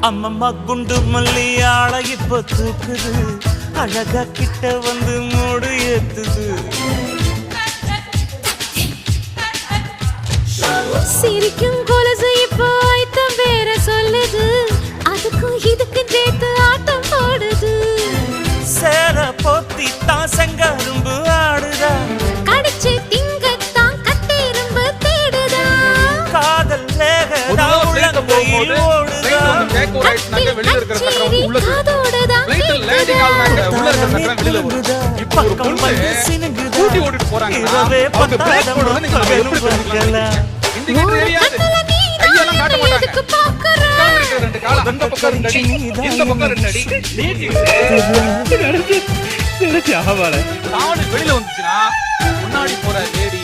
அம்மம்மா குண்டு மல்லி ஆள இப்ப தூக்குது, அழகா கிட்ட வந்து மூடு ஏத்துது. சிரிக்கும் கொலுசு இப்போ ஐத்தம் வேற சொல்லுது, அதுக்கும் இதுக்கும் சேர்த்து ஆட்டம் போடுது. சேர போத்தி தான் செங்கரும்பு ஆடுதா, கடிச்சு திங்கத்தான் கட்டெரும்பு தேடுதா. காதல் வேகதா உள்ளங்கையில் ஓடுதா. காதோடதான் பக்கம் வந்து சினுங்குதா, இரவே பத்தாடம் பகலும் வெளியில வந்துச்சுன்னா முன்னாடி போற லேடி